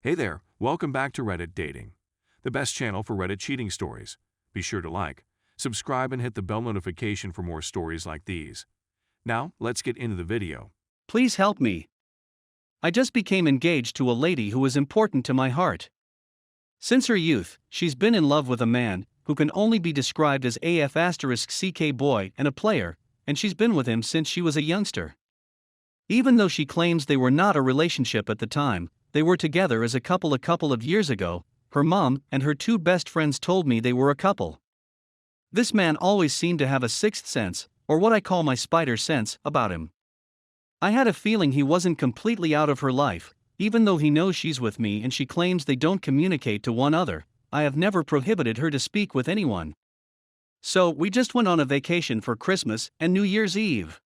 Hey there, welcome back to Reddit Dating, the best channel for Reddit cheating stories. Be sure to like, subscribe, and hit the bell notification for more stories like these. Now, let's get into the video. Please help me. I just became engaged to a lady who is important to my heart. Since her youth, she's been in love with a man who can only be described as AF*CK boy and a player, and she's been with him since she was a youngster. Even though she claims they were not a relationship at the time, they were together as a couple of years ago. Her mom and her two best friends told me they were a couple. This man always seemed to have a sixth sense, or what I call my spider sense, about him. I had a feeling he wasn't completely out of her life, even though he knows she's with me and she claims they don't communicate to one another. I have never prohibited her to speak with anyone. So we just went on a vacation for Christmas and New Year's Eve.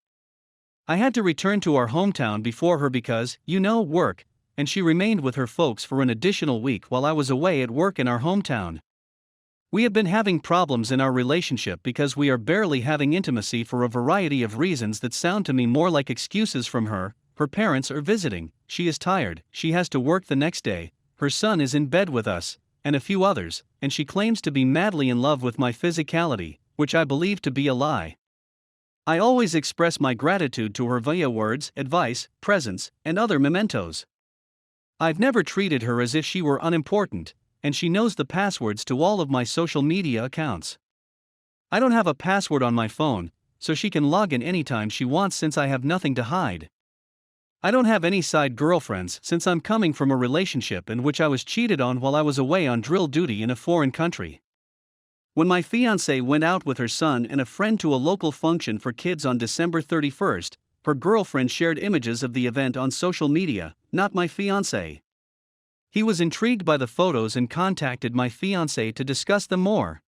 I had to return to our hometown before her because, work, and she remained with her folks for an additional week while I was away at work in our hometown. We have been having problems in our relationship because we are barely having intimacy for a variety of reasons that sound to me more like excuses from her. Her parents are visiting, she is tired, she has to work the next day, her son is in bed with us, and a few others, and she claims to be madly in love with my physicality, which I believe to be a lie. I always express my gratitude to her via words, advice, presents, and other mementos. I've never treated her as if she were unimportant, and she knows the passwords to all of my social media accounts. I don't have a password on my phone, so she can log in anytime she wants since I have nothing to hide. I don't have any side girlfriends since I'm coming from a relationship in which I was cheated on while I was away on drill duty in a foreign country. When my fiancée went out with her son and a friend to a local function for kids on December 31st, her girlfriend shared images of the event on social media, not my fiancé. He was intrigued by the photos and contacted my fiancée to discuss them more.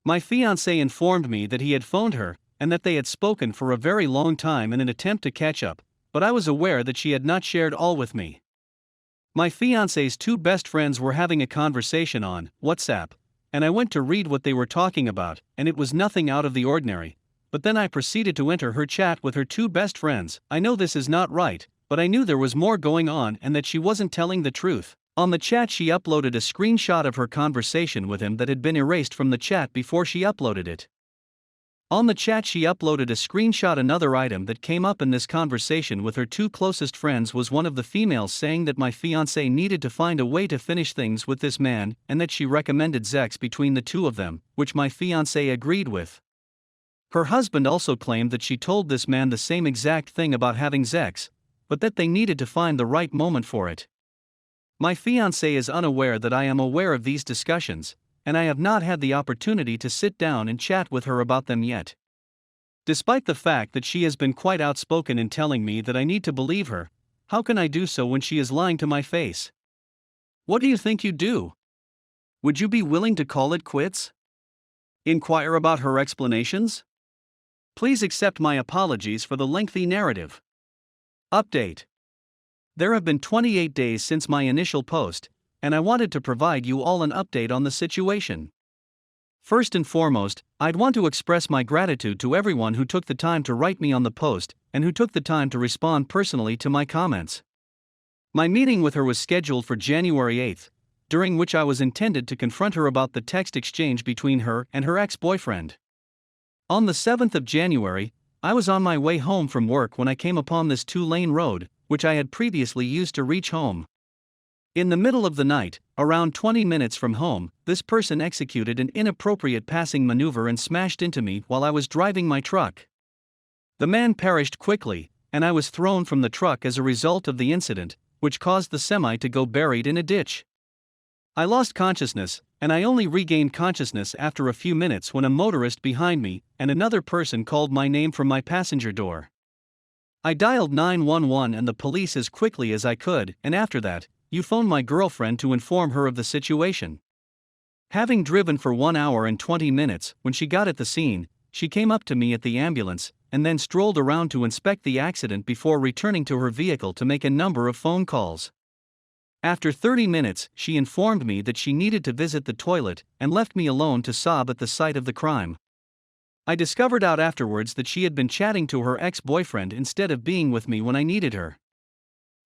My fiancé informed me that he had phoned her, and that they had spoken for a very long time in an attempt to catch up, but I was aware that she had not shared all with me. My fiancé's two best friends were having a conversation on WhatsApp, and I went to read what they were talking about, and it was nothing out of the ordinary, but then I proceeded to enter her chat with her two best friends. I know this is not right, but I knew there was more going on and that she wasn't telling the truth. On the chat she uploaded a screenshot of her conversation with him that had been erased from the chat before she uploaded it. On the chat she uploaded a screenshot. Another item that came up in this conversation with her two closest friends was one of the females saying that my fiancé needed to find a way to finish things with this man and that she recommended sex between the two of them, which my fiancé agreed with. Her husband also claimed that she told this man the same exact thing about having sex, but that they needed to find the right moment for it. My fiancé is unaware that I am aware of these discussions, and I have not had the opportunity to sit down and chat with her about them yet. Despite the fact that she has been quite outspoken in telling me that I need to believe her, how can I do so when she is lying to my face? What do you think you'd do? Would you be willing to call it quits? Inquire about her explanations? Please accept my apologies for the lengthy narrative. Update. There have been 28 days since my initial post, and I wanted to provide you all an update on the situation. First and foremost, I'd want to express my gratitude to everyone who took the time to write me on the post, and who took the time to respond personally to my comments. My meeting with her was scheduled for January 8th, during which I was intended to confront her about the text exchange between her and her ex-boyfriend. On the 7th of January, I was on my way home from work when I came upon this 2-lane road, which I had previously used to reach home. In the middle of the night, around 20 minutes from home, this person executed an inappropriate passing maneuver and smashed into me while I was driving my truck. The man perished quickly, and I was thrown from the truck as a result of the incident, which caused the semi to go buried in a ditch. I lost consciousness, and I only regained consciousness after a few minutes when a motorist behind me and another person called my name from my passenger door. I dialed 911 and the police as quickly as I could, and after that, you phoned my girlfriend to inform her of the situation. Having driven for 1 hour and 20 minutes, when she got at the scene, she came up to me at the ambulance, and then strolled around to inspect the accident before returning to her vehicle to make a number of phone calls. After 30 minutes, she informed me that she needed to visit the toilet, and left me alone to sob at the site of the crime. I discovered out afterwards that she had been chatting to her ex-boyfriend instead of being with me when I needed her.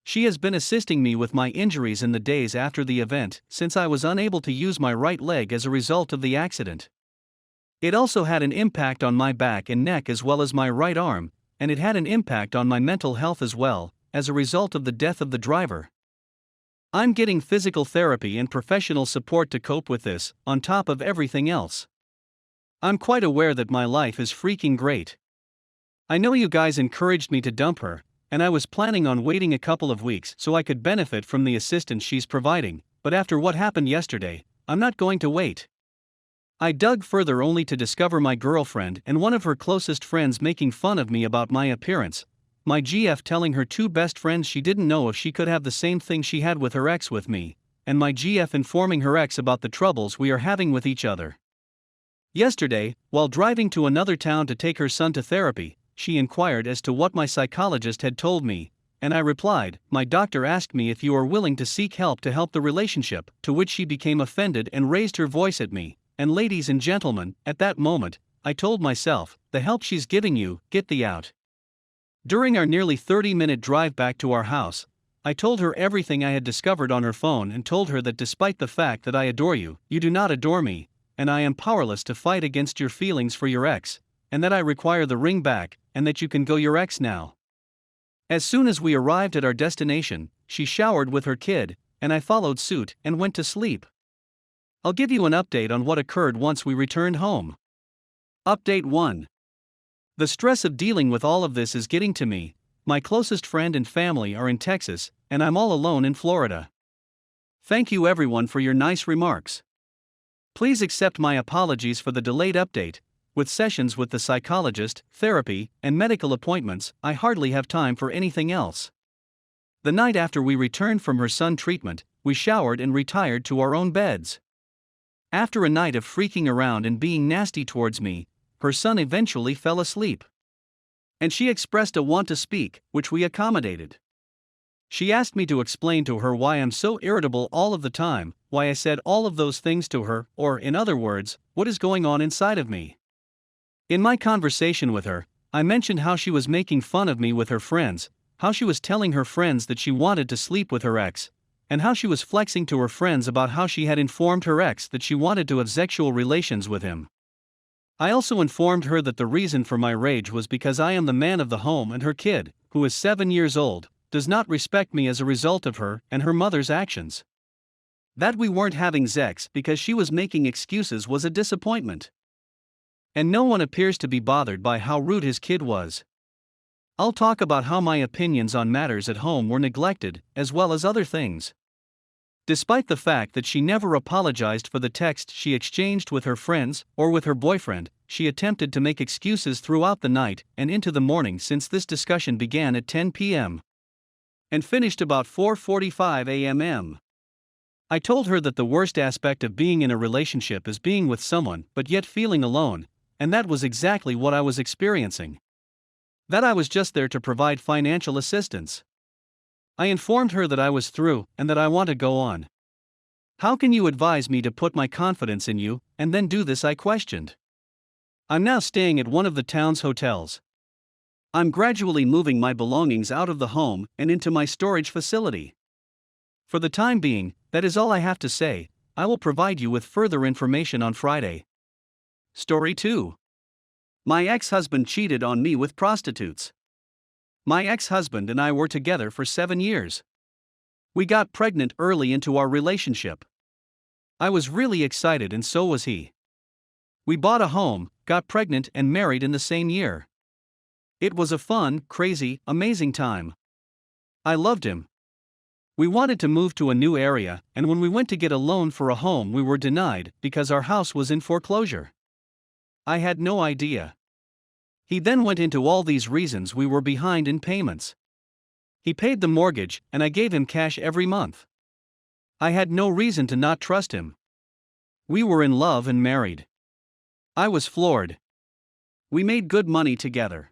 She has been assisting me with my injuries in the days after the event, since I was unable to use my right leg as a result of the accident. It also had an impact on my back and neck as well as my right arm, and it had an impact on my mental health as well, as a result of the death of the driver. I'm getting physical therapy and professional support to cope with this, on top of everything else. I'm quite aware that my life is freaking great. I know you guys encouraged me to dump her, and I was planning on waiting a couple of weeks so I could benefit from the assistance she's providing, but after what happened yesterday, I'm not going to wait. I dug further only to discover my girlfriend and one of her closest friends making fun of me about my appearance, my GF telling her two best friends she didn't know if she could have the same thing she had with her ex with me, and my GF informing her ex about the troubles we are having with each other. Yesterday, while driving to another town to take her son to therapy, she inquired as to what my psychologist had told me, and I replied, "My doctor asked me if you are willing to seek help to help the relationship," to which she became offended and raised her voice at me, and ladies and gentlemen, at that moment, I told myself, the help she's giving you, get thee out. During our nearly 30-minute drive back to our house, I told her everything I had discovered on her phone and told her that despite the fact that I adore you, you do not adore me, and I am powerless to fight against your feelings for your ex, and that I require the ring back, and that you can go your ex now. As soon as we arrived at our destination, she showered with her kid, and I followed suit and went to sleep. I'll give you an update on what occurred once we returned home. Update 1. The stress of dealing with all of this is getting to me. My closest friend and family are in Texas, and I'm all alone in Florida. Thank you everyone for your nice remarks. Please accept my apologies for the delayed update. With sessions with the psychologist, therapy, and medical appointments, I hardly have time for anything else. The night after we returned from her son treatment, we showered and retired to our own beds. After a night of freaking around and being nasty towards me, her son eventually fell asleep. And she expressed a want to speak, which we accommodated. She asked me to explain to her why I'm so irritable all of the time, why I said all of those things to her, or in other words, what is going on inside of me. In my conversation with her, I mentioned how she was making fun of me with her friends, how she was telling her friends that she wanted to sleep with her ex, and how she was flexing to her friends about how she had informed her ex that she wanted to have sexual relations with him. I also informed her that the reason for my rage was because I am the man of the home and her kid, who is 7 years old, does not respect me as a result of her and her mother's actions. That we weren't having sex because she was making excuses was a disappointment. And no one appears to be bothered by how rude his kid was. I'll talk about how my opinions on matters at home were neglected, as well as other things. Despite the fact that she never apologized for the text she exchanged with her friends or with her boyfriend, she attempted to make excuses throughout the night and into the morning since this discussion began at 10 p.m. and finished about 4:45 a.m. I told her that the worst aspect of being in a relationship is being with someone but yet feeling alone, and that was exactly what I was experiencing. That I was just there to provide financial assistance. I informed her that I was through and that I want to go on. How can you advise me to put my confidence in you, and then do this? I questioned. I'm now staying at one of the town's hotels. I'm gradually moving my belongings out of the home and into my storage facility. For the time being, that is all I have to say. I will provide you with further information on Friday. Story 2. My ex-husband cheated on me with prostitutes. My ex-husband and I were together for 7 years. We got pregnant early into our relationship. I was really excited and so was he. We bought a home, got pregnant and married in the same year. It was a fun, crazy, amazing time. I loved him. We wanted to move to a new area, and when we went to get a loan for a home we were denied because our house was in foreclosure. I had no idea. He then went into all these reasons we were behind in payments. He paid the mortgage, and I gave him cash every month. I had no reason to not trust him. We were in love and married. I was floored. We made good money together.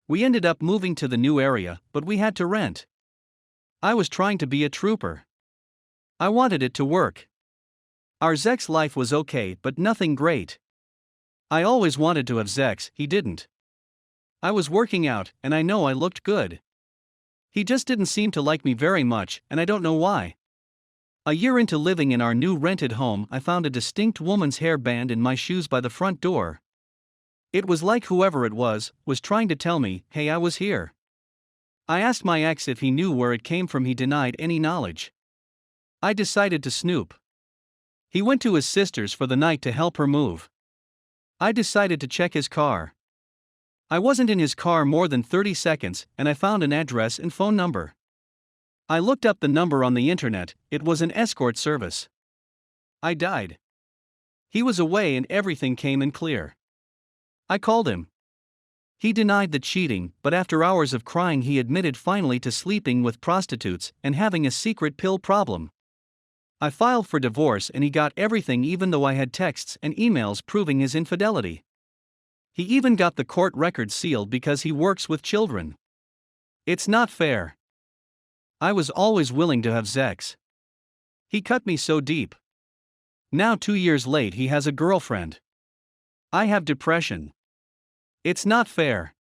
We ended up moving to the new area, but we had to rent. I was trying to be a trooper. I wanted it to work. Our sex life was okay, but nothing great. I always wanted to have sex, he didn't. I was working out, and I know I looked good. He just didn't seem to like me very much, and I don't know why. A year into living in our new rented home, I found a distinct woman's hair band in my shoes by the front door. It was like whoever it was trying to tell me, hey, I was here. I asked my ex if he knew where it came from. He denied any knowledge. I decided to snoop. He went to his sister's for the night to help her move. I decided to check his car. I wasn't in his car more than 30 seconds, and I found an address and phone number. I looked up the number on the internet. It was an escort service. I died. He was away and everything came in clear. I called him. He denied the cheating, but after hours of crying he admitted finally to sleeping with prostitutes and having a secret pill problem. I filed for divorce and he got everything, even though I had texts and emails proving his infidelity. He even got the court records sealed because he works with children. It's not fair. I was always willing to have sex. He cut me so deep. Now 2 years late he has a girlfriend. I have depression. It's not fair.